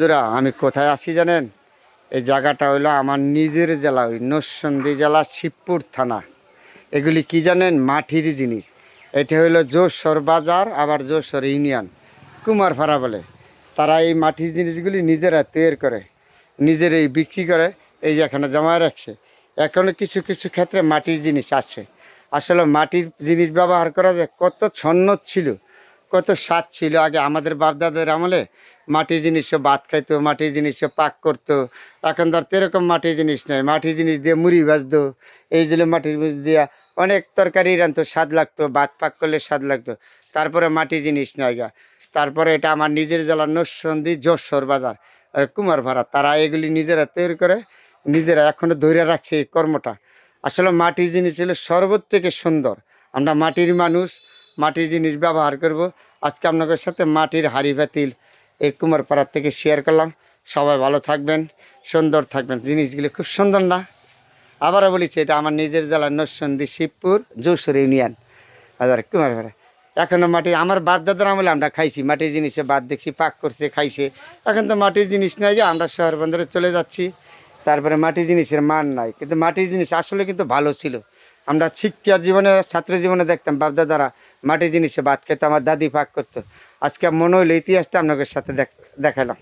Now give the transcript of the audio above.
বন্ধুরা আমি কোথায় আসি জানেন? এই জায়গাটা হইলো আমার নিজের জেলা, ওই নরসিংদী জেলা শিবপুর থানা। এগুলি কি জানেন? মাটির জিনিস। এটা হইলো যশোর বাজার, আবার যশোর ইউনিয়ন, কুমারপাড়া বলে। তারা এই মাটির জিনিসগুলি নিজেরা তৈরি করে, নিজেরাই বিক্রি করে। এই যে এখানে জমা রাখছে। এখনও কিছু কিছু ক্ষেত্রে মাটির জিনিস আছে। আসলে মাটির জিনিস ব্যবহার করা যে কত ছন্ন ছিল, কত স্বাদ ছিল আগে আমাদের বাপদাদের আমলে। মাটির জিনিসে ভাত খাইতো, মাটির জিনিসে পাক করতো। এখন ধর এরকম মাটির জিনিস নেই, মাটির জিনিস দিয়ে মুড়ি ভাজতো। এই দিলে মাটির জিনিস দিয়া অনেক তরকারি রানতো, স্বাদ লাগতো, ভাত পাক করলে স্বাদ লাগতো। তারপরে মাটির জিনিস নেই গা। তারপরে এটা আমার নিজের জেলা নরসিংদী যশোর বাজার আর কুমারপাড়া, তারা এগুলি নিজেরা তৈরি করে, নিজেরা এখনও ধরে রাখছে এই কর্মটা। আসলে মাটির জিনিস হলো সর্বত থেকে সুন্দর। আমরা মাটির মানুষ, মাটির জিনিস ব্যবহার করব। আজকে আপনাদের সাথে মাটির হাঁড়ি পাতিল এই কুমারপাড়ার থেকে শেয়ার করলাম। সবাই ভালো থাকবেন, সুন্দর থাকবেন। জিনিসগুলি খুব সুন্দর না? আবারও বলেছি, এটা আমার নিজের জেলা নরসিংদী শিবপুর যশোর ইউনিয়ন বাজার কুমারপাড়া। এখনও মাটি আমার বাপ দাদার আমলে আমরা খাইছি, মাটির জিনিসে বাদ দেখছি, পাক করছে, খাইছে। এখন তো মাটির জিনিস নাই, যে আমরা শহর বন্দরে চলে যাচ্ছি। তারপরে মাটির জিনিসের মান নাই, কিন্তু মাটির জিনিস আসলে কিন্তু ভালো ছিল। আমরা শিক্ষার জীবনে, ছাত্র জীবনে দেখতাম বাপদাদারা মাটির জিনিসে ভাত খেতে, আমার দাদি পাক করতো। আজকে মনে হইলো ইতিহাসটা আপনাদের সাথে দেখালাম।